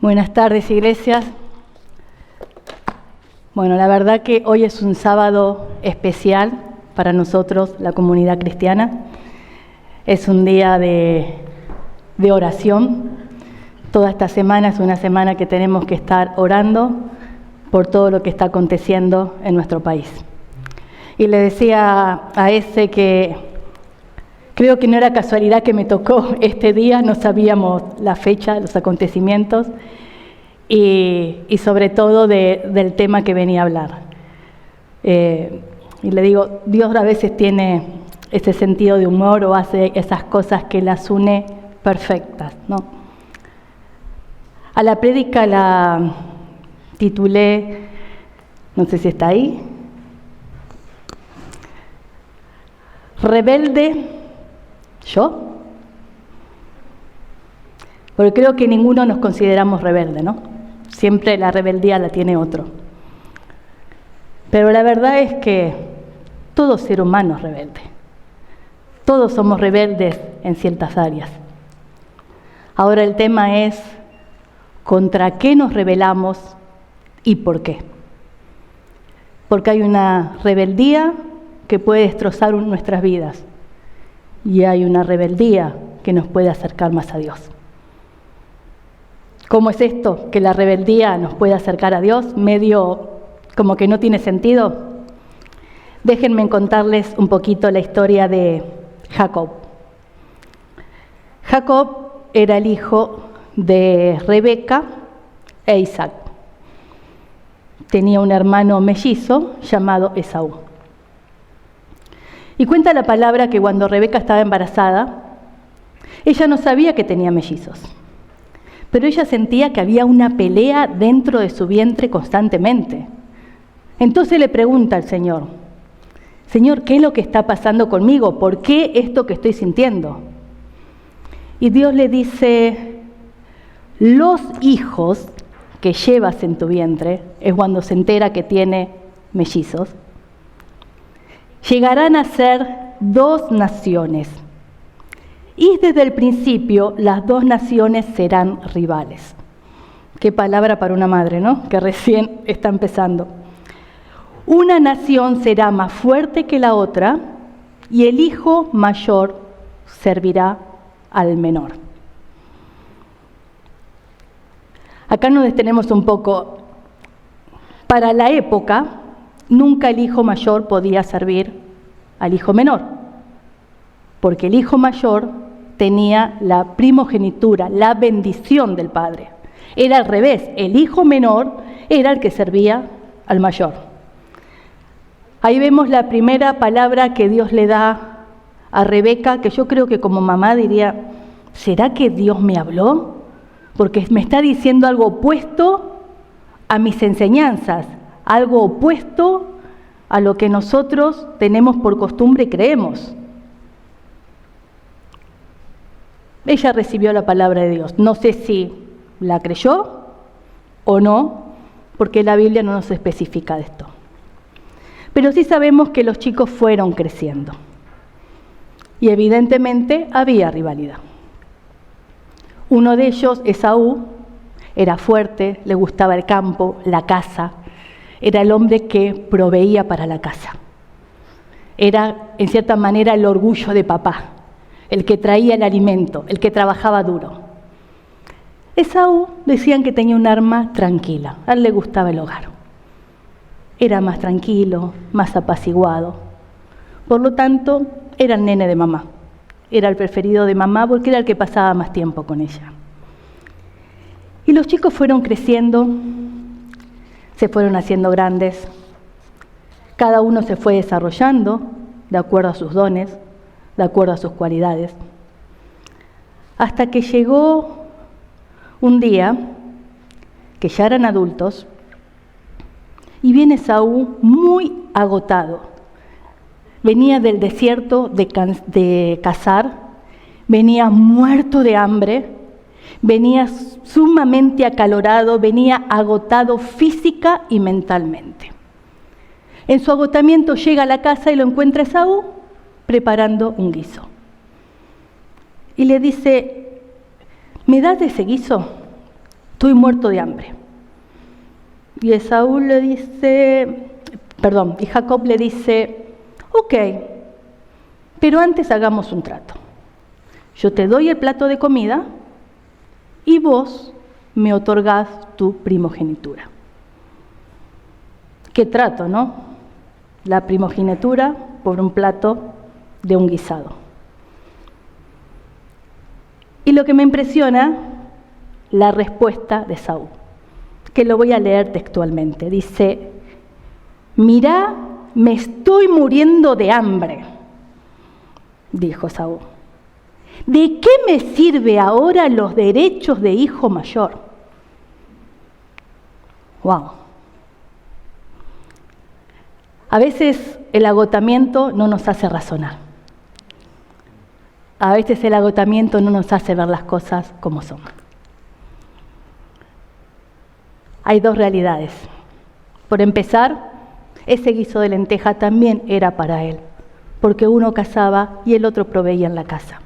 Buenas tardes, iglesias. Bueno, la verdad que hoy es un sábado especial para nosotros, la comunidad cristiana. Es un día de oración. Toda esta semana es una semana que tenemos que estar orando por todo lo que está aconteciendo en nuestro país. Y le decía a ese que creo que no era casualidad que me tocó este día, no sabíamos la fecha, los acontecimientos y sobre todo del tema que venía a hablar. Y le digo, Dios a veces tiene ese sentido de humor o hace esas cosas que las une perfectas, ¿no? A la prédica la titulé, no sé si está ahí, Rebelde, ¿yo? Porque creo que ninguno nos consideramos rebelde, ¿no? Siempre la rebeldía la tiene otro. Pero la verdad es que todo ser humano es rebelde. Todos somos rebeldes en ciertas áreas. Ahora el tema es ¿contra qué nos rebelamos y por qué? Porque hay una rebeldía que puede destrozar nuestras vidas y hay una rebeldía que nos puede acercar más a Dios. ¿Cómo es esto? Que la rebeldía nos puede acercar a Dios, medio como que no tiene sentido. Déjenme contarles un poquito la historia de Jacob. Jacob era el hijo de Rebeca e Isaac. Tenía un hermano mellizo llamado Esaú. Y cuenta la palabra que cuando Rebeca estaba embarazada, ella no sabía que tenía mellizos, pero ella sentía que había una pelea dentro de su vientre constantemente. Entonces le pregunta al Señor, Señor, ¿qué es lo que está pasando conmigo? ¿Por qué esto que estoy sintiendo? Y Dios le dice, los hijos que llevas en tu vientre, es cuando se entera que tiene mellizos, llegarán a ser 2 naciones. Y desde el principio las 2 naciones serán rivales. Qué palabra para una madre, ¿no? Que recién está empezando. Una nación será más fuerte que la otra y el hijo mayor servirá al menor. Acá nos detenemos un poco. Para la época, nunca el hijo mayor podía servir al hijo menor, porque el hijo mayor tenía la primogenitura, la bendición del padre. Era al revés, el hijo menor era el que servía al mayor. Ahí vemos la primera palabra que Dios le da a Rebeca, que yo creo que como mamá diría, ¿será que Dios me habló? Porque me está diciendo algo opuesto a mis enseñanzas, algo opuesto a lo que nosotros tenemos por costumbre y creemos. Ella recibió la palabra de Dios. No sé si la creyó o no, porque la Biblia no nos especifica de esto. Pero sí sabemos que los chicos fueron creciendo. Y evidentemente había rivalidad. Uno de ellos, Esaú, era fuerte, le gustaba el campo, la caza. Era el hombre que proveía para la casa. Era, en cierta manera, el orgullo de papá, el que traía el alimento, el que trabajaba duro. Esaú decían que tenía un alma tranquila, a él le gustaba el hogar. Era más tranquilo, más apaciguado. Por lo tanto, era el nene de mamá. Era el preferido de mamá porque era el que pasaba más tiempo con ella. Y los chicos fueron creciendo, se fueron haciendo grandes. Cada uno se fue desarrollando de acuerdo a sus dones, de acuerdo a sus cualidades. Hasta que llegó un día que ya eran adultos y viene Esaú muy agotado. Venía del desierto de cazar, venía muerto de hambre, venía sumamente acalorado, venía agotado física y mentalmente. En su agotamiento llega a la casa y lo encuentra Esaú preparando un guiso. Y le dice, ¿me das de ese guiso? estoy muerto de hambre. Y Jacob le dice, ok, pero antes hagamos un trato. Yo te doy el plato de comida y vos me otorgás tu primogenitura. Qué trato, ¿no? La primogenitura por un plato de un guisado. Y lo que me impresiona, la respuesta de Saúl, que lo voy a leer textualmente. Dice, mirá, me estoy muriendo de hambre, dijo Saúl. ¿De qué me sirve ahora los derechos de hijo mayor? ¡Wow! A veces el agotamiento no nos hace razonar. A veces el agotamiento no nos hace ver las cosas como son. Hay dos realidades. Por empezar, ese guiso de lenteja también era para él, porque uno cazaba y el otro proveía en la casa.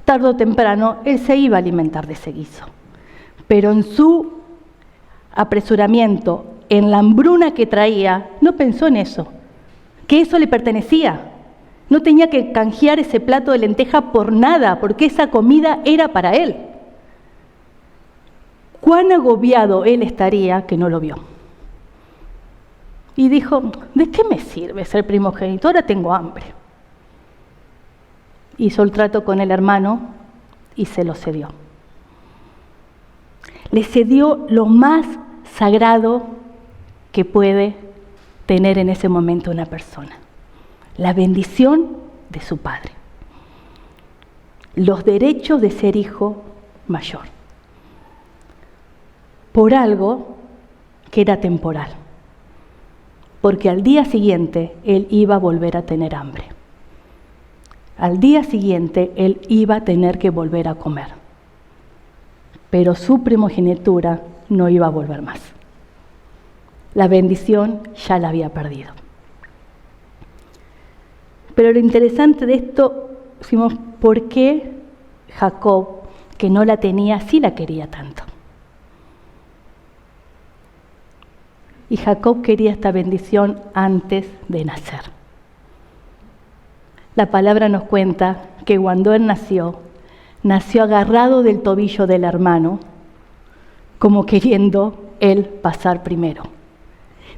Tarde o temprano, él se iba a alimentar de ese guiso. Pero en su apresuramiento, en la hambruna que traía, no pensó en eso, que eso le pertenecía. No tenía que canjear ese plato de lenteja por nada, porque esa comida era para él. Cuán agobiado él estaría que no lo vio. Y dijo, ¿de qué me sirve ser primogénito? Ahora tengo hambre. Hizo el trato con el hermano y se lo cedió. Le cedió lo más sagrado que puede tener en ese momento una persona. La bendición de su padre. Los derechos de ser hijo mayor. Por algo que era temporal. Porque al día siguiente él iba a volver a tener hambre. Al día siguiente él iba a tener que volver a comer. Pero su primogenitura no iba a volver más. La bendición ya la había perdido. Pero lo interesante de esto, decimos, ¿por qué Jacob, que no la tenía, sí la quería tanto? Y Jacob quería esta bendición antes de nacer. La palabra nos cuenta que cuando él nació agarrado del tobillo del hermano, como queriendo él pasar primero.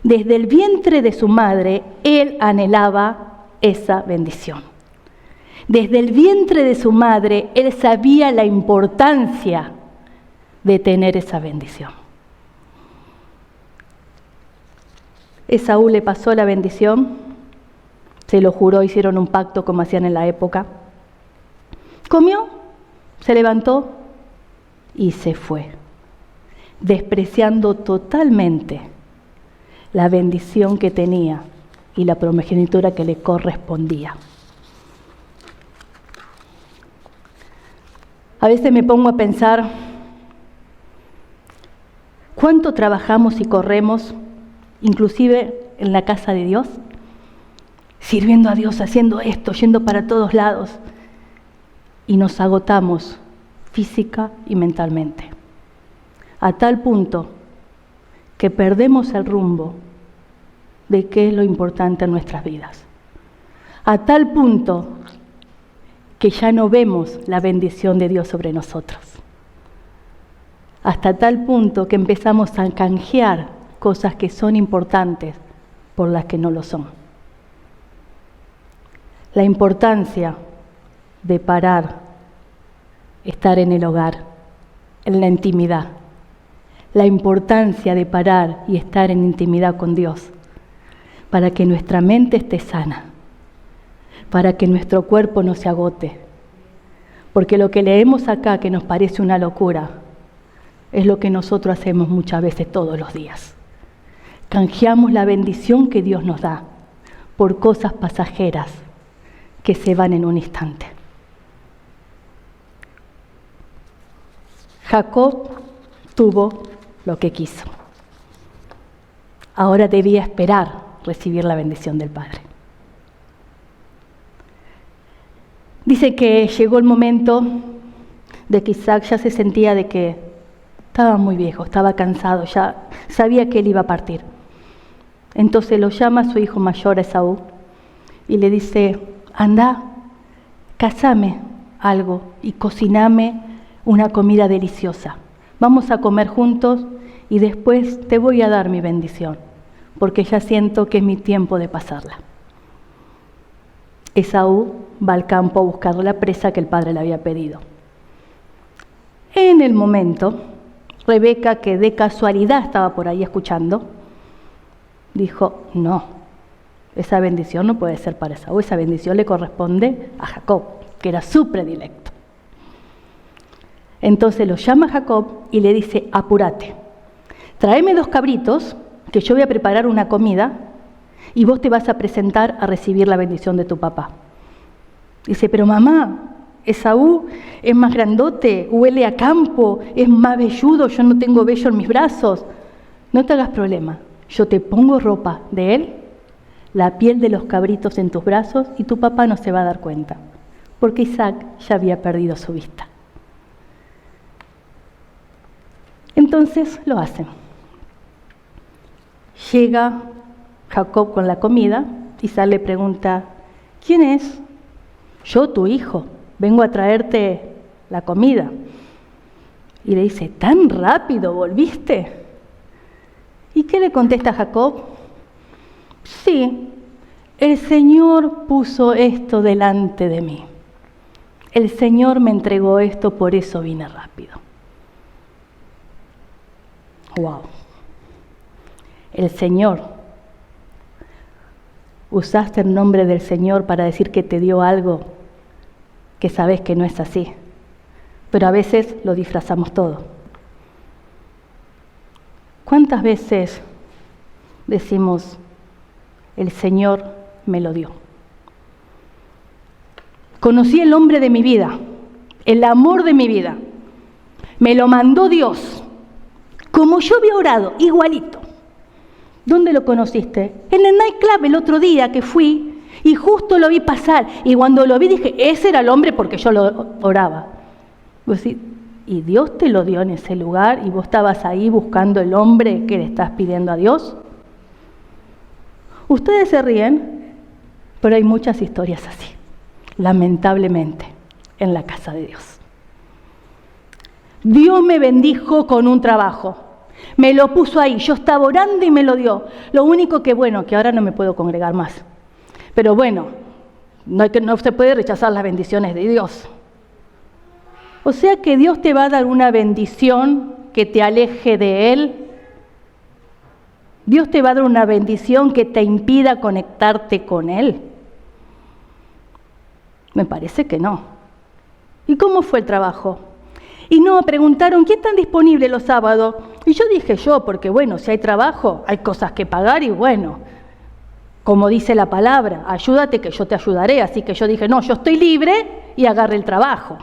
Desde el vientre de su madre, él anhelaba esa bendición. Desde el vientre de su madre, él sabía la importancia de tener esa bendición. Esaú le pasó la bendición, se lo juró, hicieron un pacto como hacían en la época. Comió, se levantó y se fue, despreciando totalmente la bendición que tenía y la primogenitura que le correspondía. A veces me pongo a pensar, ¿cuánto trabajamos y corremos, inclusive en la casa de Dios? Sirviendo a Dios, haciendo esto, yendo para todos lados. Y nos agotamos física y mentalmente. A tal punto que perdemos el rumbo de qué es lo importante en nuestras vidas. A tal punto que ya no vemos la bendición de Dios sobre nosotros. Hasta tal punto que empezamos a canjear cosas que son importantes por las que no lo son. La importancia de parar, estar en el hogar, en la intimidad. La importancia de parar y estar en intimidad con Dios, para que nuestra mente esté sana, para que nuestro cuerpo no se agote. Porque lo que leemos acá, que nos parece una locura, es lo que nosotros hacemos muchas veces todos los días. Canjeamos la bendición que Dios nos da por cosas pasajeras que se van en un instante. Jacob tuvo lo que quiso. Ahora debía esperar recibir la bendición del Padre. Dice que llegó el momento de que Isaac ya se sentía de que Estaba muy viejo, estaba cansado, ya sabía que él iba a partir. Entonces lo llama a su hijo mayor, Esaú, y le dice, anda, cázame algo y cociname una comida deliciosa. Vamos a comer juntos y después te voy a dar mi bendición, porque ya siento que es mi tiempo de pasarla. Esaú va al campo a buscar la presa que el padre le había pedido. En el momento, Rebeca, que de casualidad estaba por ahí escuchando, dijo, no, esa bendición no puede ser para Esaú, esa bendición le corresponde a Jacob, que era su predilecto. Entonces lo llama a Jacob y le dice, apúrate, tráeme 2 cabritos, que yo voy a preparar una comida, y vos te vas a presentar a recibir la bendición de tu papá. Dice, pero mamá, Esaú es más grandote, huele a campo, es más velludo, yo no tengo vello en mis brazos. No te hagas problema, yo te pongo ropa de él, la piel de los cabritos en tus brazos y tu papá no se va a dar cuenta, porque Isaac ya había perdido su vista. Entonces lo hacen. Llega Jacob con la comida, Isaac le pregunta, ¿quién es? Yo, tu hijo, vengo a traerte la comida. Y le dice, ¿tan rápido volviste? ¿Y qué le contesta Jacob? Sí, el Señor puso esto delante de mí. El Señor me entregó esto, por eso vine rápido. Wow. El Señor. Usaste el nombre del Señor para decir que te dio algo que sabes que no es así. Pero a veces lo disfrazamos todo. ¿Cuántas veces decimos, el Señor me lo dio? Conocí el hombre de mi vida, el amor de mi vida. Me lo mandó Dios, como yo había orado, igualito. ¿Dónde lo conociste? En el nightclub el otro día que fui y justo lo vi pasar. Y cuando lo vi dije, ese era el hombre porque yo lo oraba. ¿Y Dios te lo dio en ese lugar y vos estabas ahí buscando el hombre que le estás pidiendo a Dios? Ustedes se ríen, pero hay muchas historias así, lamentablemente, en la casa de Dios. Dios me bendijo con un trabajo. Me lo puso ahí, yo estaba orando y me lo dio. Lo único que ahora no me puedo congregar más. Pero bueno, no se puede rechazar las bendiciones de Dios. O sea que Dios te va a dar una bendición que te aleje de Él. Dios te va a dar una bendición que te impida conectarte con Él. Me parece que no. ¿Y cómo fue el trabajo? Y no, preguntaron, ¿quién están disponibles los sábados? Y yo dije porque si hay trabajo, hay cosas que pagar y como dice la palabra, ayúdate que yo te ayudaré. Así que yo dije, no, yo estoy libre y agarré el trabajo.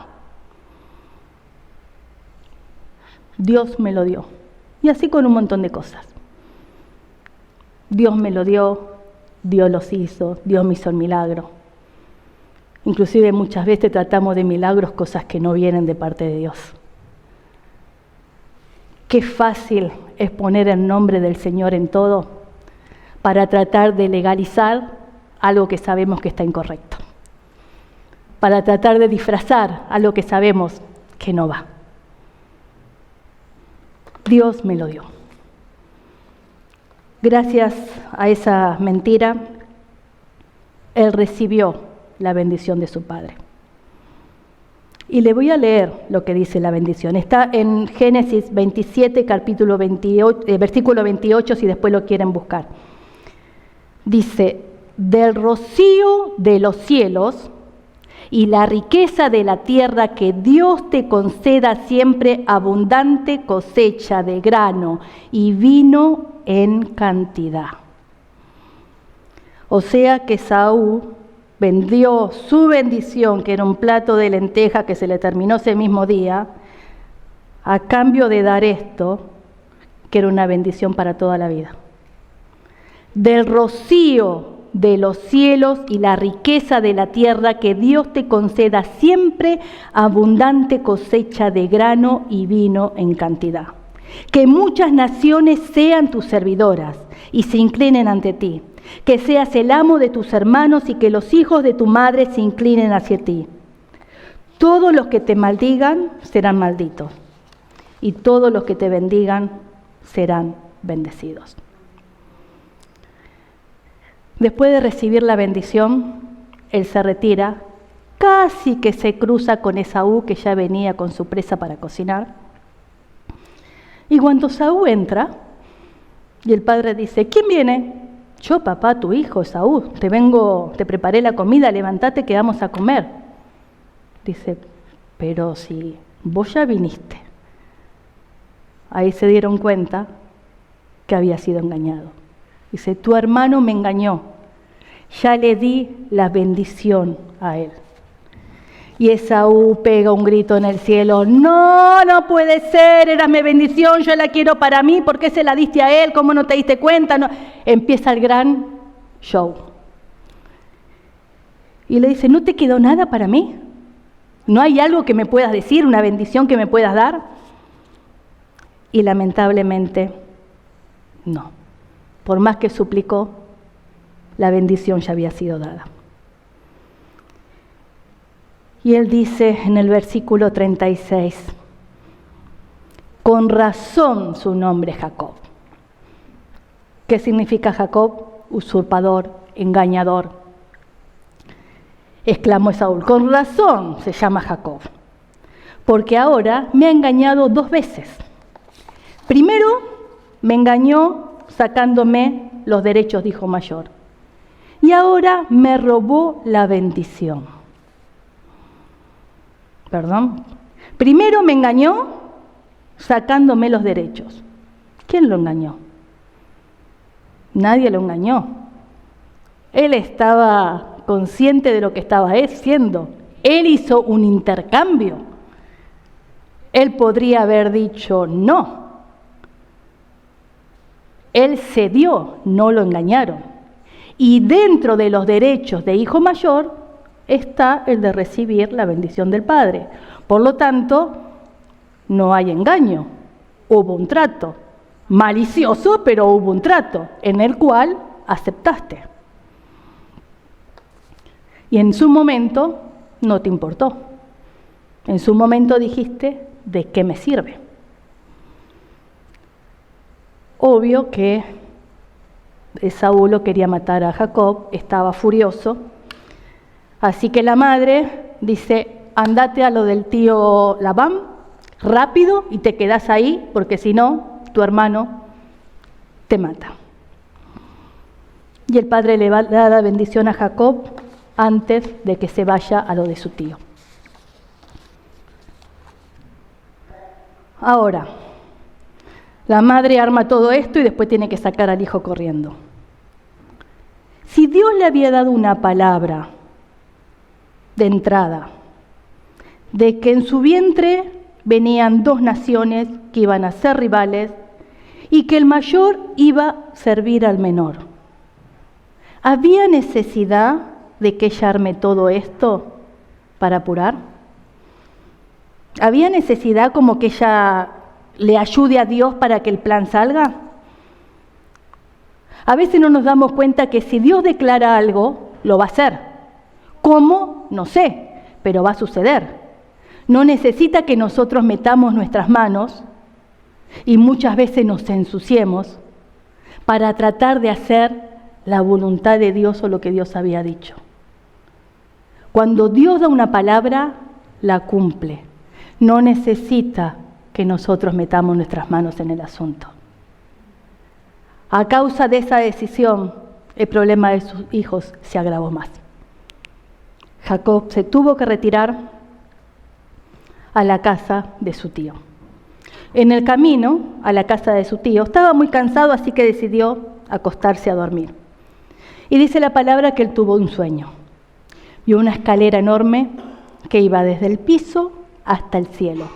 Dios me lo dio. Y así con un montón de cosas. Dios me lo dio, Dios los hizo, Dios me hizo el milagro. Inclusive muchas veces tratamos de milagros cosas que no vienen de parte de Dios. Qué fácil es poner el nombre del Señor en todo para tratar de legalizar algo que sabemos que está incorrecto. Para tratar de disfrazar algo que sabemos que no va. Dios me lo dio. Gracias a esa mentira, Él recibió la bendición de su Padre. Y le voy a leer lo que dice la bendición. Está en Génesis 27, capítulo 28, versículo 28, si después lo quieren buscar. Dice, del rocío de los cielos y la riqueza de la tierra, que Dios te conceda siempre abundante cosecha de grano y vino en cantidad. O sea que Saúl vendió su bendición, que era un plato de lenteja que se le terminó ese mismo día, a cambio de dar esto, que era una bendición para toda la vida. Del rocío de los cielos y la riqueza de la tierra, que Dios te conceda siempre abundante cosecha de grano y vino en cantidad. Que muchas naciones sean tus servidoras y se inclinen ante ti. Que seas el amo de tus hermanos y que los hijos de tu madre se inclinen hacia ti. Todos los que te maldigan serán malditos y todos los que te bendigan serán bendecidos. Después de recibir la bendición, él se retira, casi que se cruza con Esaú, que ya venía con su presa para cocinar. Y cuando Esaú entra, y el padre dice, ¿quién viene? Yo, papá, tu hijo, Esaú, te preparé la comida, levántate que vamos a comer. Dice, pero si vos ya viniste. Ahí se dieron cuenta que había sido engañado. Dice, tu hermano me engañó, ya le di la bendición a él. Y Esaú pega un grito en el cielo, no puede ser, era mi bendición, yo la quiero para mí, ¿por qué se la diste a él? ¿Cómo no te diste cuenta? No. Empieza el gran show. Y le dice, ¿no te quedó nada para mí? ¿No hay algo que me puedas decir, una bendición que me puedas dar? Y lamentablemente, no. Por más que suplicó, la bendición ya había sido dada. Y él dice en el versículo 36, con razón su nombre es Jacob. ¿Qué significa Jacob? Usurpador, engañador. Exclamó Esaú, con razón se llama Jacob, porque ahora me ha engañado 2 veces. Primero me engañó sacándome los derechos de hijo mayor. Y ahora me robó la bendición. Perdón. Primero me engañó sacándome los derechos. ¿Quién lo engañó? Nadie lo engañó. Él estaba consciente de lo que estaba haciendo. Él hizo un intercambio. Él podría haber dicho no. Él cedió, no lo engañaron. Y dentro de los derechos de hijo mayor está el de recibir la bendición del Padre. Por lo tanto, no hay engaño. Hubo un trato. Malicioso, pero hubo un trato en el cual aceptaste. Y en su momento no te importó. En su momento dijiste, ¿de qué me sirve? Obvio que Esaú lo quería matar a Jacob, estaba furioso. Así que la madre dice, andate a lo del tío Labán, rápido, y te quedás ahí, porque si no, tu hermano te mata. Y el padre le va a dar la bendición a Jacob antes de que se vaya a lo de su tío. Ahora, la madre arma todo esto y después tiene que sacar al hijo corriendo. Si Dios le había dado una palabra de entrada, de que en su vientre venían 2 naciones que iban a ser rivales y que el mayor iba a servir al menor, ¿había necesidad de que ella arme todo esto para apurar? ¿Había necesidad como que ella le ayude a Dios para que el plan salga? A veces no nos damos cuenta que si Dios declara algo, lo va a hacer. ¿Cómo? No sé, pero va a suceder. No necesita que nosotros metamos nuestras manos y muchas veces nos ensuciemos para tratar de hacer la voluntad de Dios o lo que Dios había dicho. Cuando Dios da una palabra, la cumple. No necesita que nosotros metamos nuestras manos en el asunto. A causa de esa decisión, el problema de sus hijos se agravó más. Jacob se tuvo que retirar a la casa de su tío. En el camino a la casa de su tío estaba muy cansado, así que decidió acostarse a dormir. Y dice la palabra que él tuvo un sueño. Vio una escalera enorme que iba desde el piso hasta el cielo,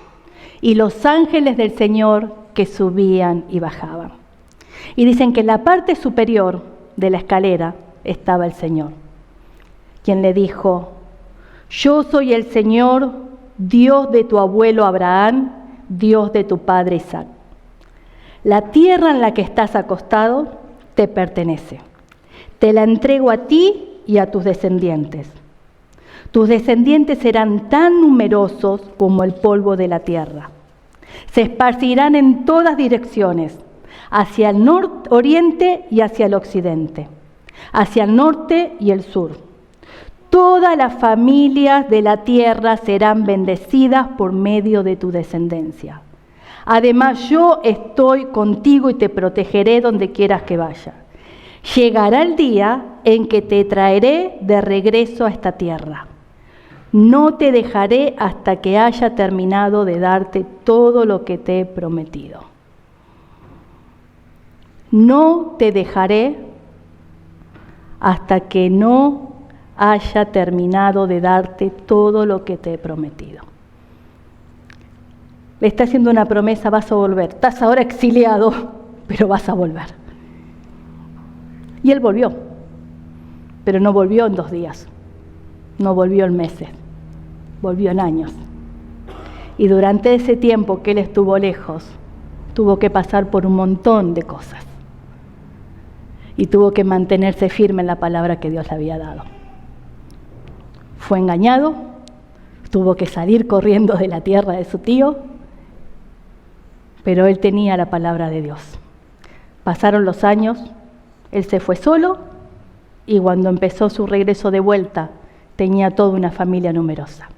y los ángeles del Señor que subían y bajaban. Y dicen que en la parte superior de la escalera estaba el Señor, quien le dijo, yo soy el Señor, Dios de tu abuelo Abraham, Dios de tu padre Isaac. La tierra en la que estás acostado te pertenece. Te la entrego a ti y a tus descendientes. Tus descendientes serán tan numerosos como el polvo de la tierra. Se esparcirán en todas direcciones, hacia el oriente y hacia el occidente, hacia el norte y el sur. Todas las familias de la tierra serán bendecidas por medio de tu descendencia. Además, yo estoy contigo y te protegeré donde quieras que vayas. Llegará el día en que te traeré de regreso a esta tierra. No te dejaré hasta que haya terminado de darte todo lo que te he prometido. No te dejaré hasta que no haya terminado de darte todo lo que te he prometido. Le está haciendo una promesa, vas a volver. Estás ahora exiliado, pero vas a volver. Y él volvió, pero no volvió en 2 días, no volvió en meses, volvió en años. Y durante ese tiempo que él estuvo lejos, tuvo que pasar por un montón de cosas. Y tuvo que mantenerse firme en la palabra que Dios le había dado. Fue engañado, tuvo que salir corriendo de la tierra de su tío, pero él tenía la palabra de Dios. Pasaron los años, él se fue solo y cuando empezó su regreso de vuelta, tenía toda una familia numerosa.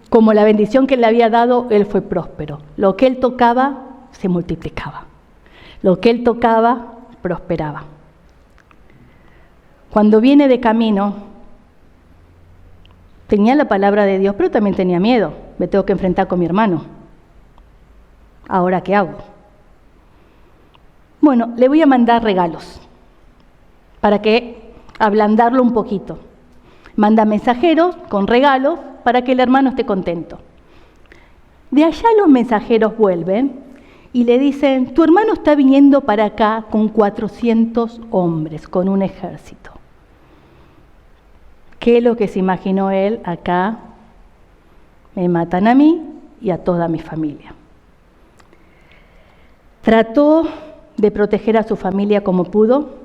Como la bendición que le había dado, él fue próspero. Lo que él tocaba, se multiplicaba. Lo que él tocaba, prosperaba. Cuando viene de camino, tenía la palabra de Dios, pero también tenía miedo. Me tengo que enfrentar con mi hermano. ¿Ahora qué hago? Bueno, le voy a mandar regalos para que ablandarlo un poquito. Manda mensajeros con regalos para que el hermano esté contento. De allá los mensajeros vuelven y le dicen, tu hermano está viniendo para acá con 400 hombres, con un ejército. ¿Qué es lo que se imaginó él? Acá me matan a mí y a toda mi familia. Trató de proteger a su familia como pudo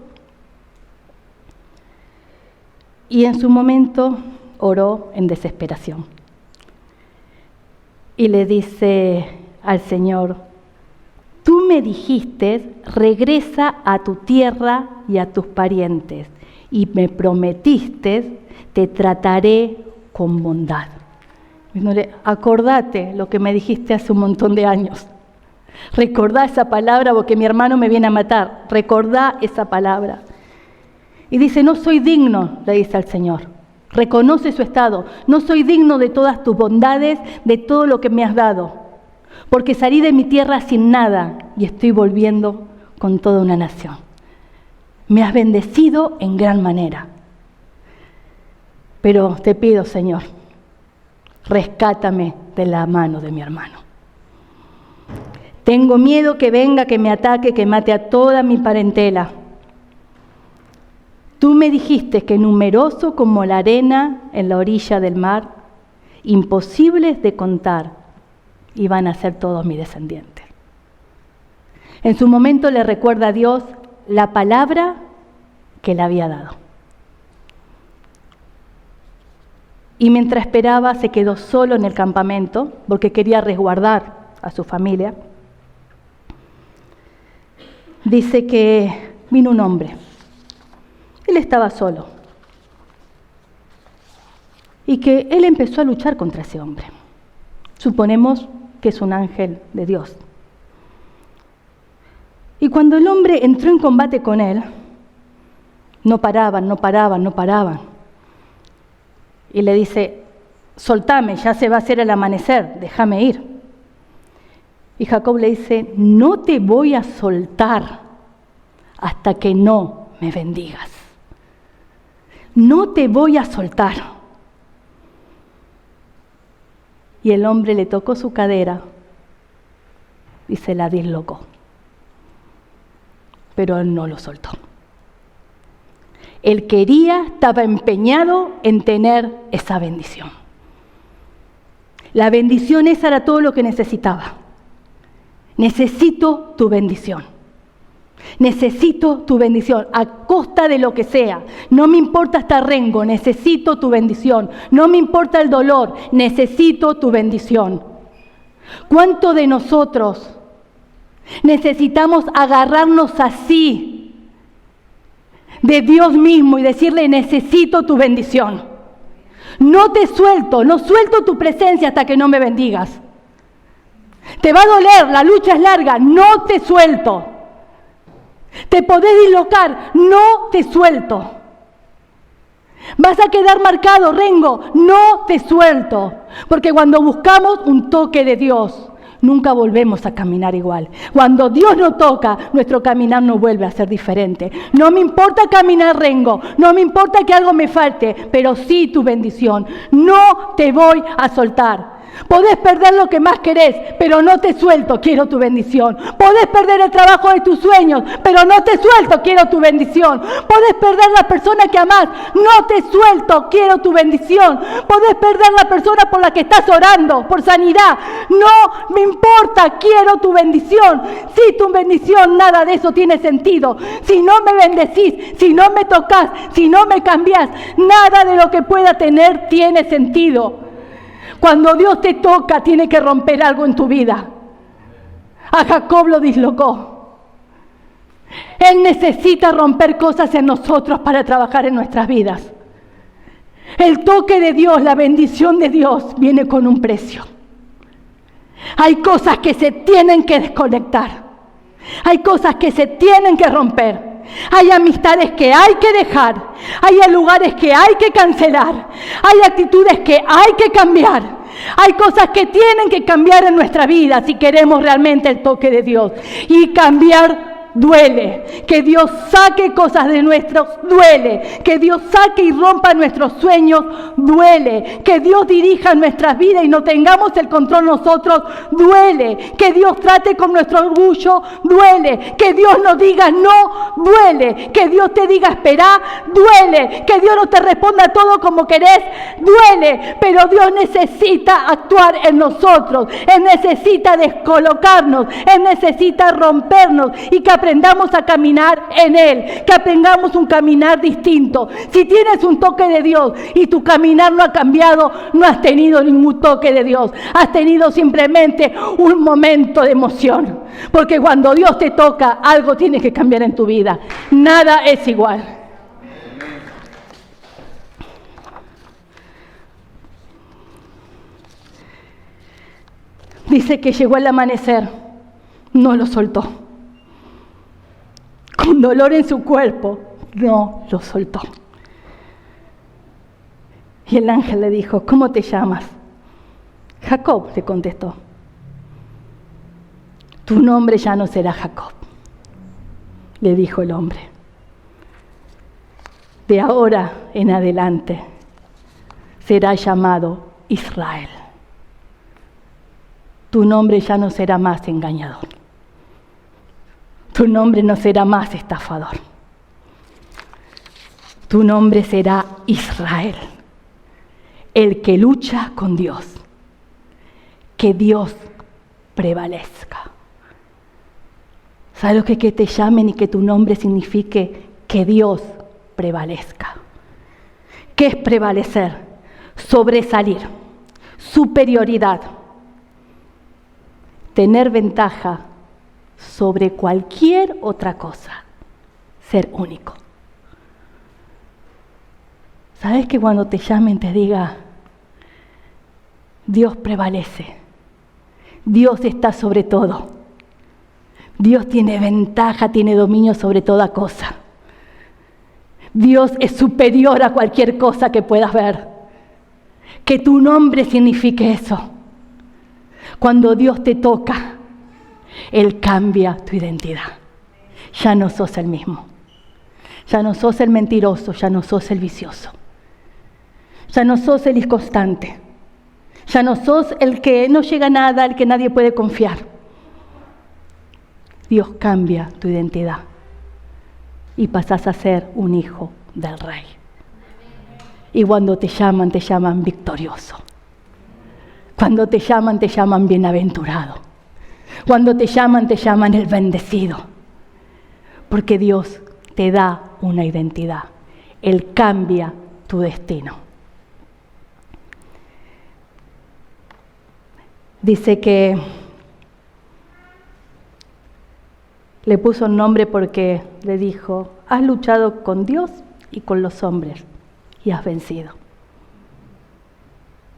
y en su momento oró en desesperación. Y le dice al Señor, tú me dijiste, regresa a tu tierra y a tus parientes, y me prometiste, te trataré con bondad. Acordate lo que me dijiste hace un montón de años. Recordá esa palabra porque mi hermano me viene a matar. Recordá esa palabra. Y dice, no soy digno, le dice al Señor. Reconoce su estado. No soy digno de todas tus bondades, de todo lo que me has dado. Porque salí de mi tierra sin nada y estoy volviendo con toda una nación. Me has bendecido en gran manera. Pero te pido, Señor, rescátame de la mano de mi hermano. Tengo miedo que venga, que me ataque, que mate a toda mi parentela. Tú me dijiste que numeroso como la arena en la orilla del mar, imposibles de contar, iban a ser todos mis descendientes. En su momento le recuerda a Dios la palabra que le había dado. Y mientras esperaba se quedó solo en el campamento porque quería resguardar a su familia. Dice que vino un hombre. Él estaba solo. Y que él empezó a luchar contra ese hombre. Suponemos que es un ángel de Dios. Y cuando el hombre entró en combate con él, no paraban. Y le dice, soltame, ya se va a hacer el amanecer, déjame ir. Y Jacob le dice, no te voy a soltar hasta que no me bendigas. No te voy a soltar. Y el hombre le tocó su cadera y se la dislocó. Pero él no lo soltó. Él estaba empeñado en tener esa bendición. La bendición esa era todo lo que necesitaba. necesito tu bendición. Necesito tu bendición, a costa de lo que sea. No me importa estar rengo, necesito tu bendición. No me importa el dolor, necesito tu bendición. ¿Cuánto de nosotros necesitamos agarrarnos así de Dios mismo y decirle, necesito tu bendición? No te suelto, no suelto tu presencia hasta que no me bendigas. Te va a doler, la lucha es larga, no te suelto. Te podés dislocar, no te suelto. Vas a quedar marcado, rengo, no te suelto. Porque cuando buscamos un toque de Dios, nunca volvemos a caminar igual. Cuando Dios nos toca, nuestro caminar no vuelve a ser diferente. No me importa caminar rengo, no me importa que algo me falte, pero sí tu bendición. No te voy a soltar. Podés perder lo que más querés, pero no te suelto, quiero tu bendición. Podés perder el trabajo de tus sueños, pero no te suelto, quiero tu bendición. Podés perder la persona que amás, no te suelto, quiero tu bendición. Podés perder la persona por la que estás orando, por sanidad, no me importa, quiero tu bendición. Si tu bendición, nada de eso tiene sentido. Si no me bendecís, si no me tocas, si no me cambiás, nada de lo que pueda tener tiene sentido. Cuando Dios te toca, tiene que romper algo en tu vida. A Jacob lo dislocó. Él necesita romper cosas en nosotros para trabajar en nuestras vidas. El toque de Dios, la bendición de Dios, viene con un precio. Hay cosas que se tienen que desconectar. Hay cosas que se tienen que romper. Hay amistades que hay que dejar, hay lugares que hay que cancelar, hay actitudes que hay que cambiar, hay cosas que tienen que cambiar en nuestra vida si queremos realmente el toque de Dios. Y cambiar duele, que Dios saque cosas de nuestros, duele, que Dios saque y rompa nuestros sueños, duele, que Dios dirija nuestras vidas y no tengamos el control nosotros, duele, que Dios trate con nuestro orgullo, duele, que Dios nos diga no, duele, que Dios te diga esperá, duele, que Dios no te responda todo como querés, duele, pero Dios necesita actuar en nosotros, Él necesita descolocarnos, Él necesita rompernos y que aprendamos a caminar en Él, que aprendamos un caminar distinto. Si tienes un toque de Dios y tu caminar no ha cambiado, no has tenido ningún toque de Dios, has tenido simplemente un momento de emoción, porque cuando Dios te toca, algo tiene que cambiar en tu vida, nada es igual. Dice que llegó el amanecer, no lo soltó. Con dolor en su cuerpo, no lo soltó. Y el ángel le dijo, ¿cómo te llamas? Jacob, le contestó. Tu nombre ya no será Jacob, le dijo el hombre. De ahora en adelante será llamado Israel. Tu nombre ya no será más engañador. Tu nombre no será más estafador. Tu nombre será Israel, el que lucha con Dios. Que Dios prevalezca. ¿Sabes lo que te llamen y que tu nombre signifique que Dios prevalezca? ¿Qué es prevalecer? Sobresalir, superioridad, tener ventaja sobre cualquier otra cosa, ser único. ¿Sabes que cuando te llamen te diga, Dios prevalece, Dios está sobre todo, Dios tiene ventaja, tiene dominio sobre toda cosa, Dios es superior a cualquier cosa que puedas ver, que tu nombre signifique eso? Cuando Dios te toca, Él cambia tu identidad. Ya no sos el mismo. Ya no sos el mentiroso, ya no sos el vicioso. Ya no sos el inconstante. Ya no sos el que no llega a nada, el que nadie puede confiar. Dios cambia tu identidad y pasás a ser un hijo del Rey. Y cuando te llaman victorioso. Cuando te llaman bienaventurado. Cuando te llaman el bendecido. Porque Dios te da una identidad. Él cambia tu destino. Dice que le puso un nombre porque le dijo, has luchado con Dios y con los hombres y has vencido.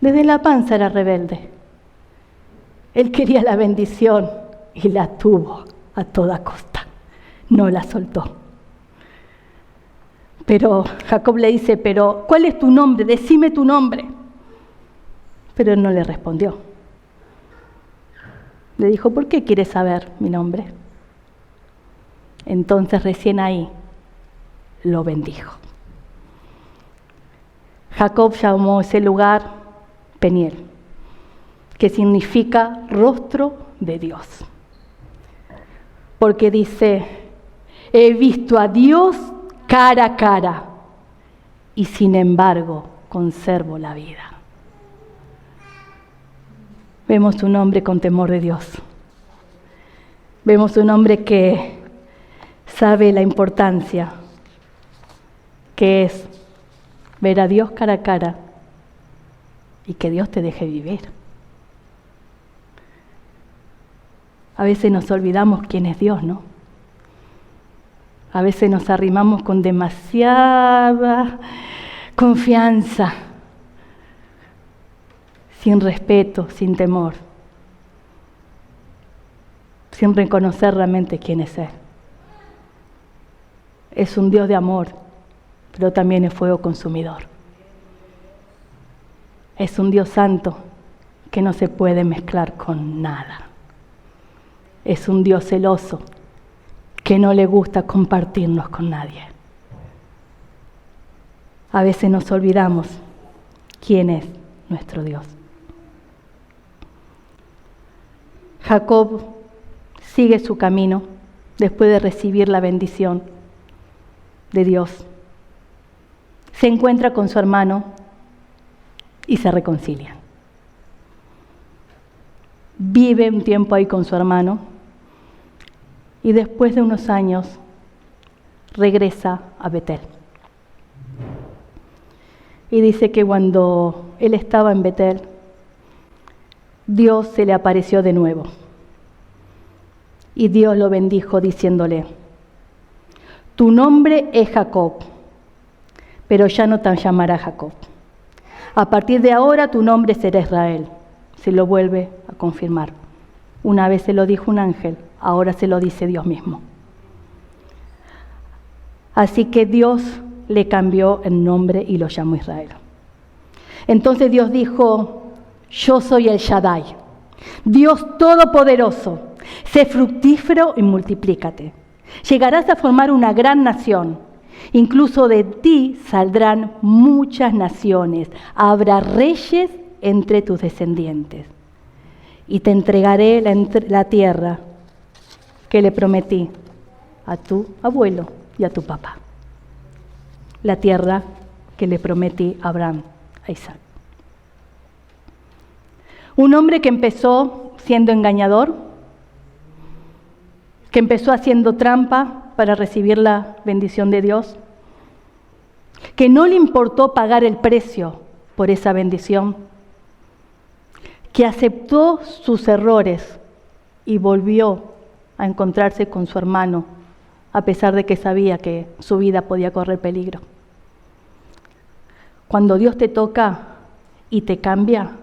Desde la panza era rebelde. Él quería la bendición y la tuvo a toda costa. No la soltó. Pero Jacob le dice, pero ¿cuál es tu nombre? Decime tu nombre. Pero él no le respondió. Le dijo, ¿por qué quieres saber mi nombre? Entonces recién ahí lo bendijo. Jacob llamó ese lugar Peniel, que significa rostro de Dios. Porque dice, he visto a Dios cara a cara y sin embargo conservo la vida. Vemos un hombre con temor de Dios. Vemos un hombre que sabe la importancia que es ver a Dios cara a cara y que Dios te deje vivir. A veces nos olvidamos quién es Dios, ¿no? A veces nos arrimamos con demasiada confianza, sin respeto, sin temor, sin reconocer realmente quién es Él. Es un Dios de amor, pero también es fuego consumidor. Es un Dios santo que no se puede mezclar con nada. Es un Dios celoso que no le gusta compartirnos con nadie. A veces nos olvidamos quién es nuestro Dios. Jacob sigue su camino después de recibir la bendición de Dios. Se encuentra con su hermano y se reconcilian. Vive un tiempo ahí con su hermano y después de unos años regresa a Betel. Y dice que cuando él estaba en Betel, Dios se le apareció de nuevo. Y Dios lo bendijo diciéndole, tu nombre es Jacob, pero ya no te llamarás Jacob. A partir de ahora tu nombre será Israel. Se lo vuelve a confirmar. Una vez se lo dijo un ángel, ahora se lo dice Dios mismo. Así que Dios le cambió el nombre y lo llamó Israel. Entonces Dios dijo, yo soy el Shaddai, Dios Todopoderoso, sé fructífero y multiplícate. Llegarás a formar una gran nación. Incluso de ti saldrán muchas naciones. Habrá reyes entre tus descendientes. Y te entregaré la tierra que le prometí a tu abuelo y a tu papá. La tierra que le prometí a Abraham, a Isaac. Un hombre que empezó siendo engañador, que empezó haciendo trampa para recibir la bendición de Dios, que no le importó pagar el precio por esa bendición, que aceptó sus errores y volvió a encontrarse con su hermano, a pesar de que sabía que su vida podía correr peligro. Cuando Dios te toca y te cambia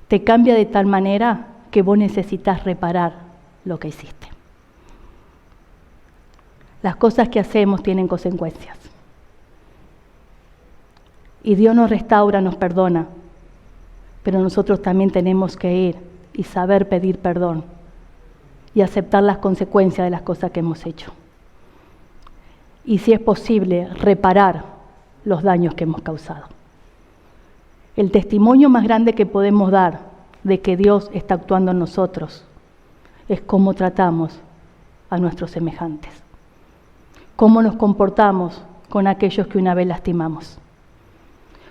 de tal manera que vos necesitas reparar lo que hiciste. Las cosas que hacemos tienen consecuencias. Y Dios nos restaura, nos perdona, pero nosotros también tenemos que ir y saber pedir perdón y aceptar las consecuencias de las cosas que hemos hecho. Y si es posible, reparar los daños que hemos causado. El testimonio más grande que podemos dar de que Dios está actuando en nosotros es cómo tratamos a nuestros semejantes. Cómo nos comportamos con aquellos que una vez lastimamos.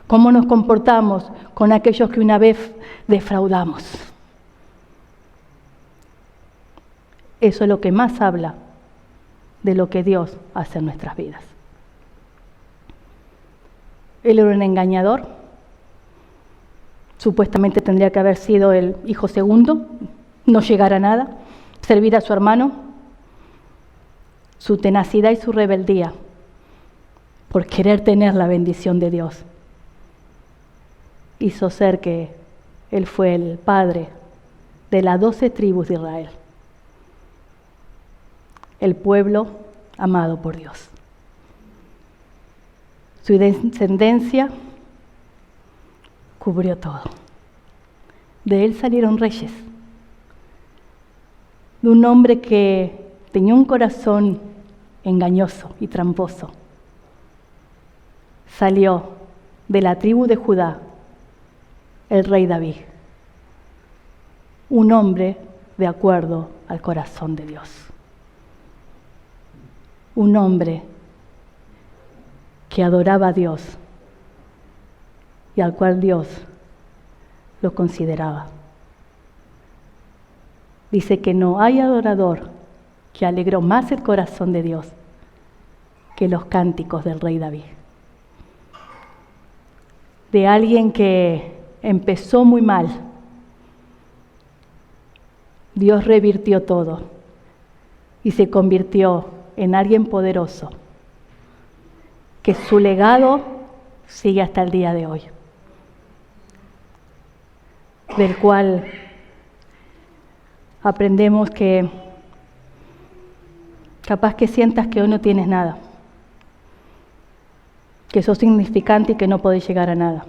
Cómo nos comportamos con aquellos que una vez defraudamos. Eso es lo que más habla de lo que Dios hace en nuestras vidas. Él era un engañador. Supuestamente tendría que haber sido el hijo segundo, no llegar a nada, servir a su hermano. Su tenacidad y su rebeldía por querer tener la bendición de Dios hizo ser que él fue el padre de las 12 tribus de Israel, el pueblo amado por Dios. Su descendencia cubrió todo. De él salieron reyes, de un hombre que tenía un corazón engañoso y tramposo. Salió de la tribu de Judá el rey David, un hombre de acuerdo al corazón de Dios, un hombre que adoraba a Dios y al cual Dios lo consideraba. Dice que no hay adorador que alegró más el corazón de Dios que los cánticos del rey David. De alguien que empezó muy mal, Dios revirtió todo y se convirtió en alguien poderoso, que su legado sigue hasta el día de hoy, del cual aprendemos que capaz que sientas que hoy no tienes nada, que sos insignificante y que no podés llegar a nada.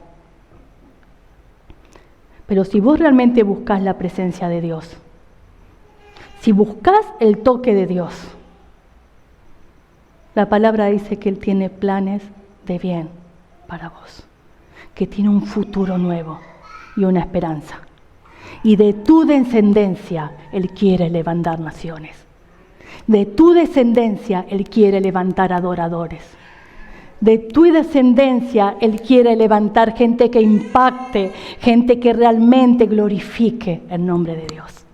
Pero si vos realmente buscás la presencia de Dios, si buscás el toque de Dios, la palabra dice que Él tiene planes de bien para vos, que tiene un futuro nuevo y una esperanza. Y de tu descendencia Él quiere levantar naciones. De tu descendencia Él quiere levantar adoradores. De tu descendencia Él quiere levantar gente que impacte, gente que realmente glorifique el nombre de Dios.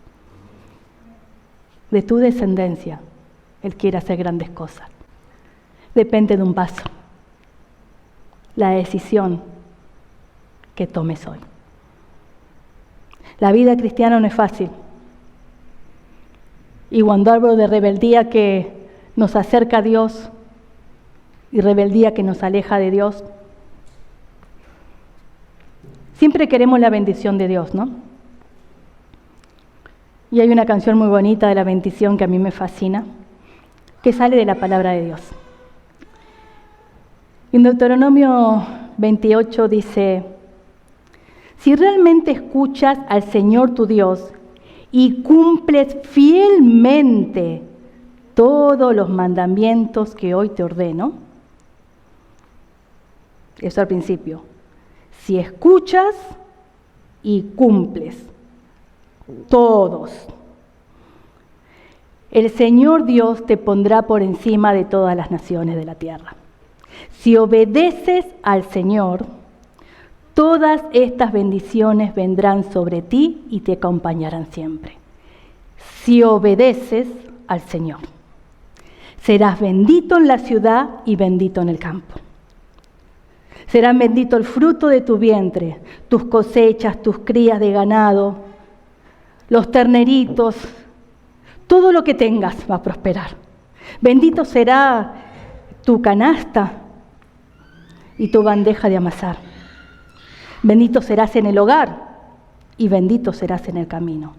De tu descendencia Él quiere hacer grandes cosas. Depende de un paso, la decisión que tomes hoy. La vida cristiana no es fácil. Y cuando hablo de rebeldía que nos acerca a Dios y rebeldía que nos aleja de Dios, siempre queremos la bendición de Dios, ¿no? Y hay una canción muy bonita de la bendición que a mí me fascina, que sale de la palabra de Dios. En Deuteronomio 28 dice: si realmente escuchas al Señor tu Dios y cumples fielmente todos los mandamientos que hoy te ordeno, eso al principio, si escuchas y cumples todos, el Señor Dios te pondrá por encima de todas las naciones de la tierra. Si obedeces al Señor, todas estas bendiciones vendrán sobre ti y te acompañarán siempre. Si obedeces al Señor, serás bendito en la ciudad y bendito en el campo. Será bendito el fruto de tu vientre, tus cosechas, tus crías de ganado, los terneritos, todo lo que tengas va a prosperar. Bendito será tu canasta y tu bandeja de amasar. Bendito serás en el hogar y bendito serás en el camino.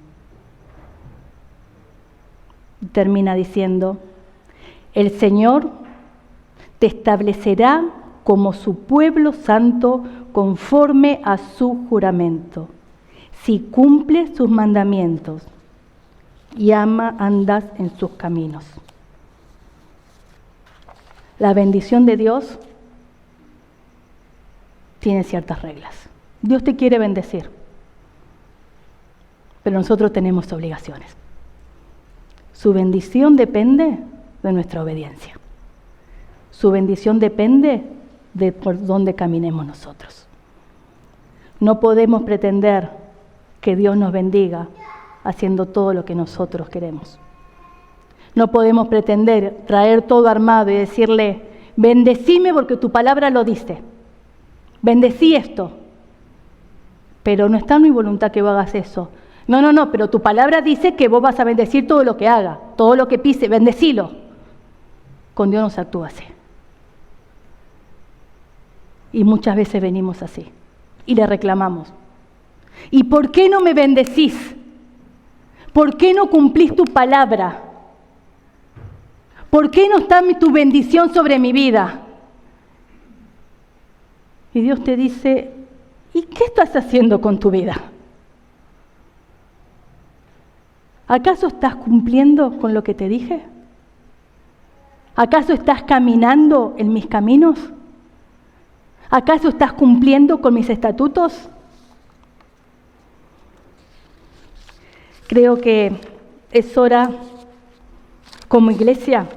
Termina diciendo: el Señor te establecerá como su pueblo santo conforme a su juramento, si cumples sus mandamientos y andas en sus caminos. La bendición de Dios tiene ciertas reglas. Dios te quiere bendecir, pero nosotros tenemos obligaciones. Su bendición depende de nuestra obediencia. Su bendición depende de por dónde caminemos nosotros. No podemos pretender que Dios nos bendiga haciendo todo lo que nosotros queremos. No podemos pretender traer todo armado y decirle, bendecime porque tu palabra lo dice. Bendecí esto. Pero no está en mi voluntad que vos hagas eso. No, pero tu palabra dice que vos vas a bendecir todo lo que haga, todo lo que pise, bendecilo. Con Dios no se actúa así. Y muchas veces venimos así y le reclamamos. ¿Y por qué no me bendecís? ¿Por qué no cumplís tu palabra? ¿Por qué no está tu bendición sobre mi vida? Y Dios te dice, ¿y qué estás haciendo con tu vida? ¿Acaso estás cumpliendo con lo que te dije? ¿Acaso estás caminando en mis caminos? ¿Acaso estás cumpliendo con mis estatutos? Creo que es hora, como iglesia,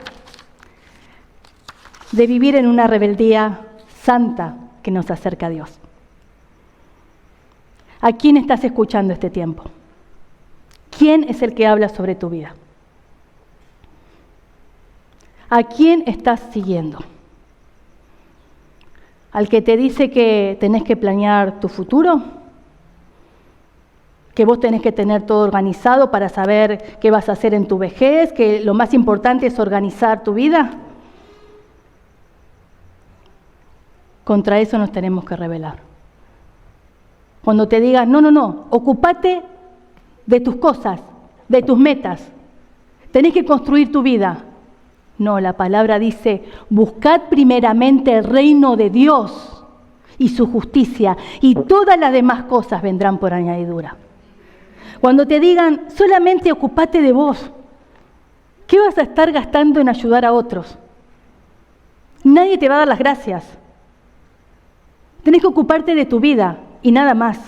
de vivir en una rebeldía santa que nos acerca a Dios. ¿A quién estás escuchando este tiempo? ¿Quién es el que habla sobre tu vida? ¿A quién estás siguiendo? ¿Al que te dice que tenés que planear tu futuro? ¿Que vos tenés que tener todo organizado para saber qué vas a hacer en tu vejez? ¿Que lo más importante es organizar tu vida? Contra eso nos tenemos que rebelar. Cuando te digan, no, ocúpate de tus cosas, de tus metas. Tenés que construir tu vida. No, la palabra dice, buscad primeramente el reino de Dios y su justicia, y todas las demás cosas vendrán por añadidura. Cuando te digan, solamente ocúpate de vos, ¿qué vas a estar gastando en ayudar a otros? Nadie te va a dar las gracias. Tenés que ocuparte de tu vida y nada más.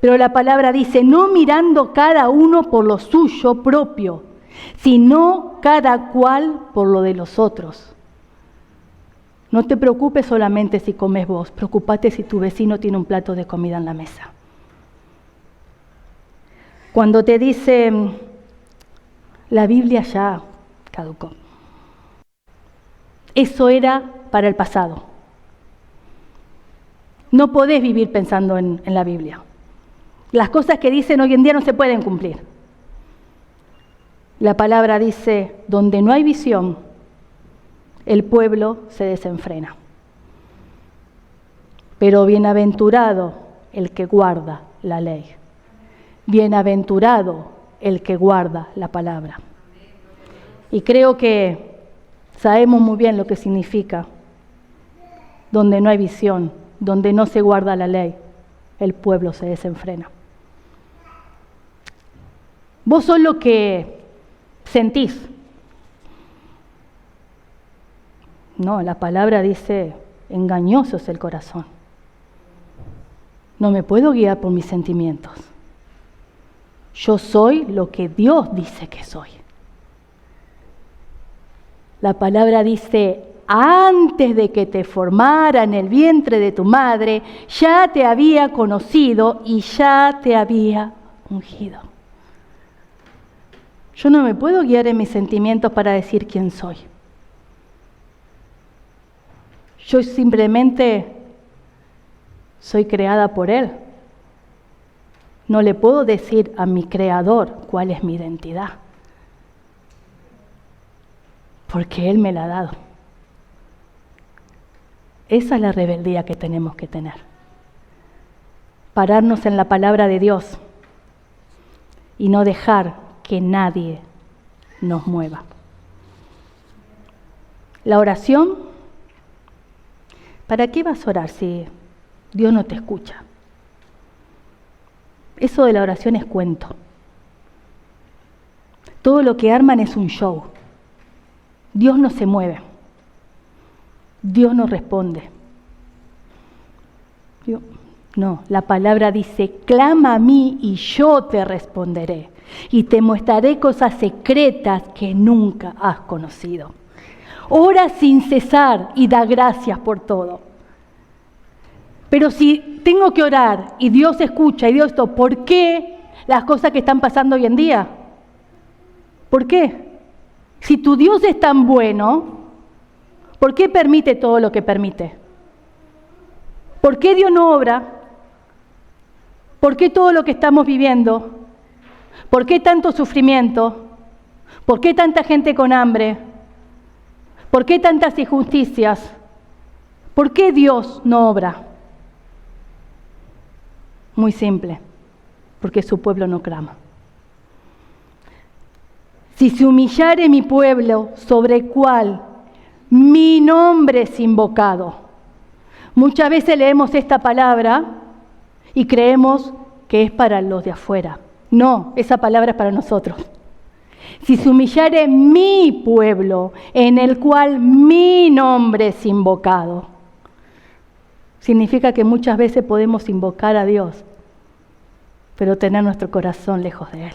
Pero la palabra dice, no mirando cada uno por lo suyo propio, sino cada cual por lo de los otros. No te preocupes solamente si comes vos, preocupate si tu vecino tiene un plato de comida en la mesa. Cuando te dice, la Biblia ya caducó. Eso era para el pasado. No podés vivir pensando en la Biblia. Las cosas que dicen hoy en día no se pueden cumplir. La palabra dice, donde no hay visión, el pueblo se desenfrena. Pero bienaventurado el que guarda la ley. Bienaventurado el que guarda la palabra. Y creo que sabemos muy bien lo que significa. Donde no hay visión, donde no se guarda la ley, el pueblo se desenfrena. Vos sos lo que sentís. No, la palabra dice, engañoso es el corazón. No me puedo guiar por mis sentimientos. Yo soy lo que Dios dice que soy. La palabra dice, antes de que te formara en el vientre de tu madre, ya te había conocido y ya te había ungido. Yo no me puedo guiar en mis sentimientos para decir quién soy. Yo simplemente soy creada por Él. No le puedo decir a mi Creador cuál es mi identidad, porque Él me la ha dado. Esa es la rebeldía que tenemos que tener. Pararnos en la palabra de Dios y no dejar que nadie nos mueva. La oración, ¿para qué vas a orar si Dios no te escucha? Eso de la oración es cuento. Todo lo que arman es un show. Dios no se mueve. Dios no responde. No, la palabra dice, clama a mí y yo te responderé y te mostraré cosas secretas que nunca has conocido. Ora sin cesar y da gracias por todo. Pero si tengo que orar y Dios escucha y Dios esto, ¿por qué las cosas que están pasando hoy en día? ¿Por qué? Si tu Dios es tan bueno, ¿por qué permite todo lo que permite? ¿Por qué Dios no obra? ¿Por qué todo lo que estamos viviendo? ¿Por qué tanto sufrimiento? ¿Por qué tanta gente con hambre? ¿Por qué tantas injusticias? ¿Por qué Dios no obra? Muy simple, porque su pueblo no clama. Si se humillare mi pueblo, sobre el cual mi nombre es invocado. Muchas veces leemos esta palabra y creemos que es para los de afuera. No, esa palabra es para nosotros. Si se humillare mi pueblo, en el cual mi nombre es invocado. Significa que muchas veces podemos invocar a Dios, pero tener nuestro corazón lejos de Él.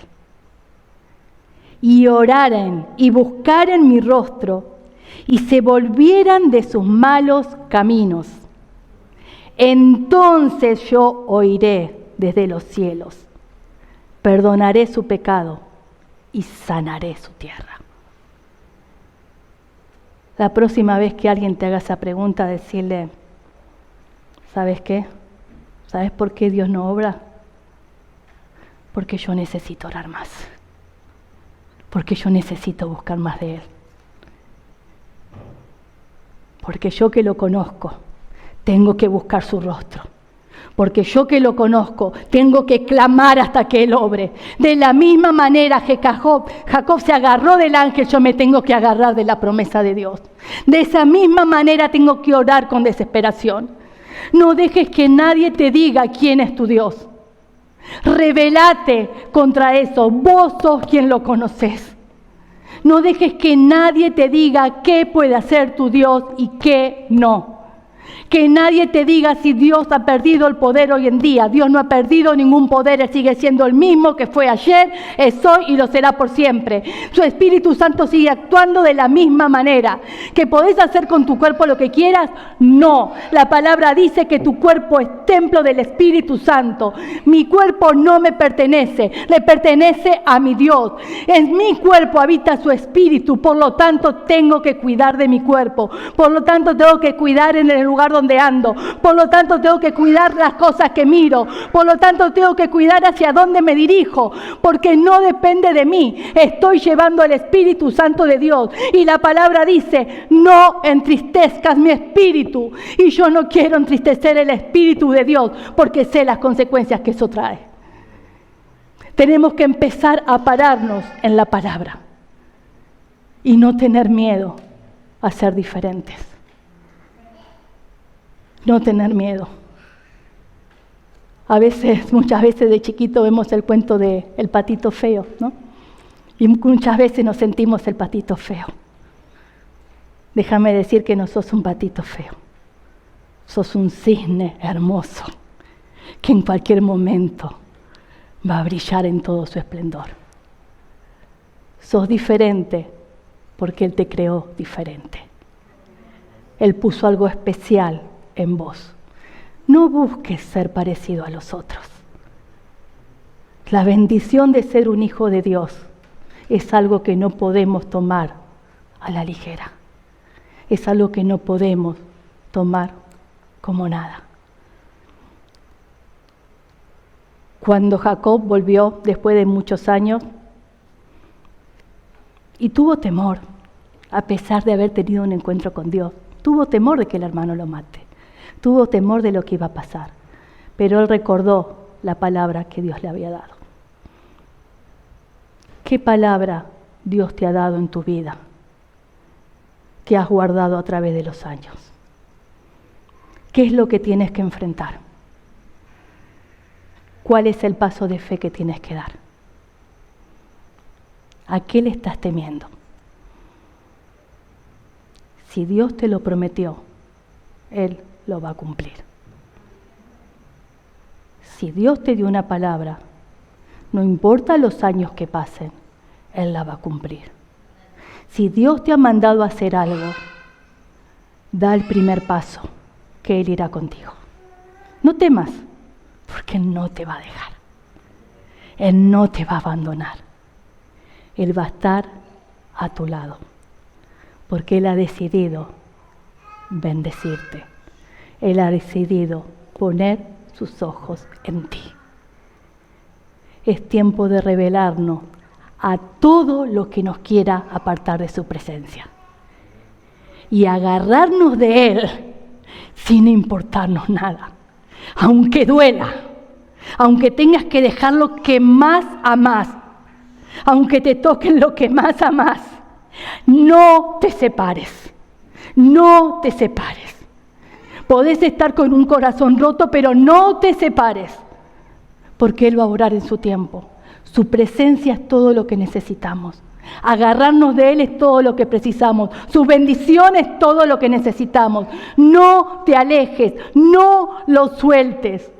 Y oraren y buscaren mi rostro y se volvieran de sus malos caminos. Entonces yo oiré desde los cielos, perdonaré su pecado y sanaré su tierra. La próxima vez que alguien te haga esa pregunta, decirle, ¿sabes qué? ¿Sabes por qué Dios no obra? Porque yo necesito orar más. Porque yo necesito buscar más de Él. Porque yo que lo conozco, tengo que buscar su rostro. Porque yo que lo conozco, tengo que clamar hasta que Él obre. De la misma manera que Jacob se agarró del ángel, yo me tengo que agarrar de la promesa de Dios. De esa misma manera tengo que orar con desesperación. No dejes que nadie te diga quién es tu Dios. Rebelate contra eso. Vos sos quien lo conoces. No dejes que nadie te diga qué puede hacer tu Dios y qué no. Que nadie te diga si Dios ha perdido el poder hoy en día. Dios no ha perdido ningún poder. Él sigue siendo el mismo que fue ayer, es hoy y lo será por siempre. Su Espíritu Santo sigue actuando de la misma manera. ¿Que podés hacer con tu cuerpo lo que quieras? No. La palabra dice que tu cuerpo es templo del Espíritu Santo. Mi cuerpo no me pertenece, le pertenece a mi Dios. En mi cuerpo habita su Espíritu, por lo tanto tengo que cuidar de mi cuerpo. Por lo tanto tengo que cuidar en el lugar donde ando, por lo tanto tengo que cuidar las cosas que miro, por lo tanto tengo que cuidar hacia dónde me dirijo, porque no depende de mí, estoy llevando el Espíritu Santo de Dios y la palabra dice, no entristezcas mi espíritu, y yo no quiero entristecer el Espíritu de Dios porque sé las consecuencias que eso trae. Tenemos que empezar a pararnos en la palabra y no tener miedo a ser diferentes. No tener miedo. Muchas veces de chiquito vemos el cuento de el patito feo, ¿no? Y muchas veces nos sentimos el patito feo. Déjame decir que no sos un patito feo. Sos un cisne hermoso, que en cualquier momento va a brillar en todo su esplendor. Sos diferente porque Él te creó diferente. Él puso algo especial en vos. No busques ser parecido a los otros. La bendición de ser un hijo de Dios es algo que no podemos tomar a la ligera. Es algo que no podemos tomar como nada. Cuando Jacob volvió después de muchos años y tuvo temor, a pesar de haber tenido un encuentro con Dios, tuvo temor de que el hermano lo mate. Tuvo temor de lo que iba a pasar, pero él recordó la palabra que Dios le había dado. ¿Qué palabra Dios te ha dado en tu vida que has guardado a través de los años? ¿Qué es lo que tienes que enfrentar? ¿Cuál es el paso de fe que tienes que dar? ¿A qué le estás temiendo? Si Dios te lo prometió, Él lo va a cumplir. Si Dios te dio una palabra, no importa los años que pasen, Él la va a cumplir. Si Dios te ha mandado a hacer algo, da el primer paso, que Él irá contigo. No temas, porque Él no te va a dejar. Él no te va a abandonar. Él va a estar a tu lado, porque Él ha decidido bendecirte. Él ha decidido poner sus ojos en ti. Es tiempo de revelarnos a todo lo que nos quiera apartar de su presencia y agarrarnos de Él sin importarnos nada, aunque duela, aunque tengas que dejar lo que más amás, aunque te toquen lo que más amás. No te separes, no te separes. Podés estar con un corazón roto, pero no te separes, porque Él va a orar en su tiempo. Su presencia es todo lo que necesitamos. Agarrarnos de Él es todo lo que precisamos. Su bendición es todo lo que necesitamos. No te alejes, no lo sueltes,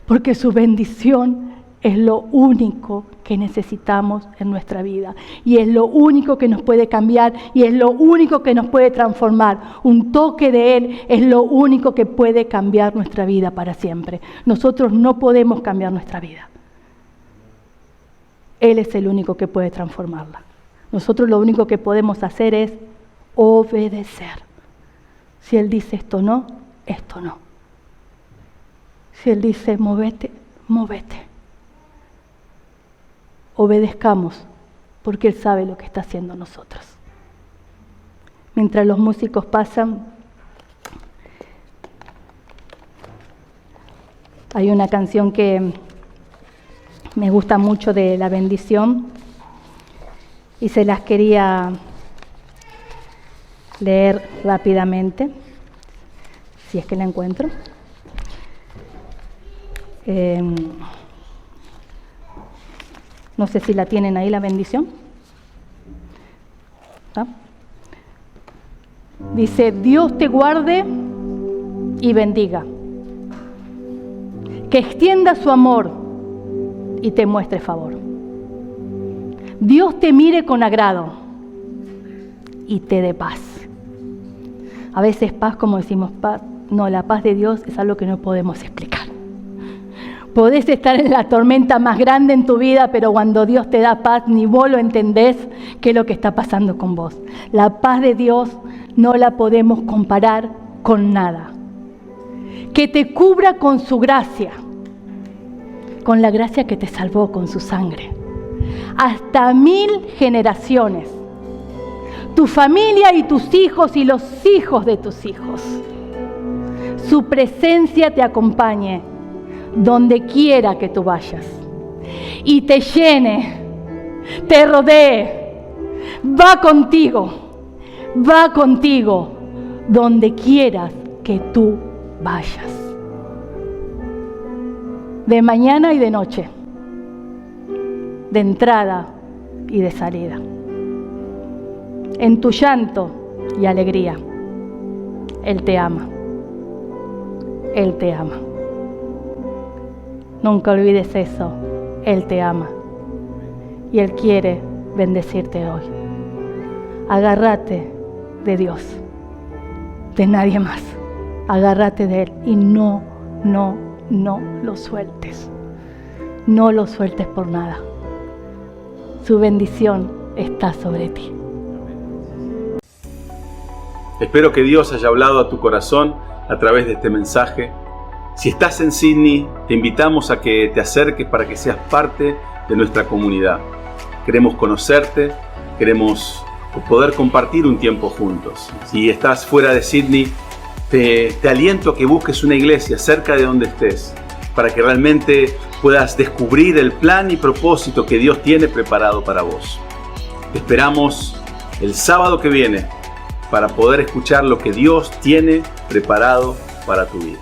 porque su bendición es lo único que necesitamos en nuestra vida. Y es lo único que nos puede cambiar y es lo único que nos puede transformar. Un toque de Él es lo único que puede cambiar nuestra vida para siempre. Nosotros no podemos cambiar nuestra vida. Él es el único que puede transformarla. Nosotros lo único que podemos hacer es obedecer. Si Él dice esto no, esto no. Si Él dice móvete, móvete. Obedezcamos, porque Él sabe lo que está haciendo nosotros. Mientras los músicos pasan, hay una canción que me gusta mucho de la bendición y se las quería leer rápidamente, si es que la encuentro. No sé si la tienen ahí, la bendición. ¿Ah? Dice: Dios te guarde y bendiga, que extienda su amor y te muestre favor. Dios te mire con agrado y te dé paz. A veces paz, como decimos paz, no, la paz de Dios es algo que no podemos explicar. Podés estar en la tormenta más grande en tu vida, pero cuando Dios te da paz, ni vos lo entendés qué es lo que está pasando con vos. La paz de Dios no la podemos comparar con nada. Que te cubra con su gracia, con la gracia que te salvó con su sangre. Hasta 1000 generaciones. Tu familia y tus hijos y los hijos de tus hijos. Su presencia te acompañe donde quiera que tú vayas y te llene, te rodee, va contigo donde quieras que tú vayas, de mañana y de noche, de entrada y de salida, en tu llanto y alegría. Él te ama, Él te ama. Nunca olvides eso. Él te ama y Él quiere bendecirte hoy. Agárrate de Dios, de nadie más. Agárrate de Él y no lo sueltes. No lo sueltes por nada. Su bendición está sobre ti. Espero que Dios haya hablado a tu corazón a través de este mensaje. Si estás en Sydney, te invitamos a que te acerques para que seas parte de nuestra comunidad. Queremos conocerte, queremos poder compartir un tiempo juntos. Si estás fuera de Sydney, te aliento a que busques una iglesia cerca de donde estés, para que realmente puedas descubrir el plan y propósito que Dios tiene preparado para vos. Te esperamos el sábado que viene para poder escuchar lo que Dios tiene preparado para tu vida.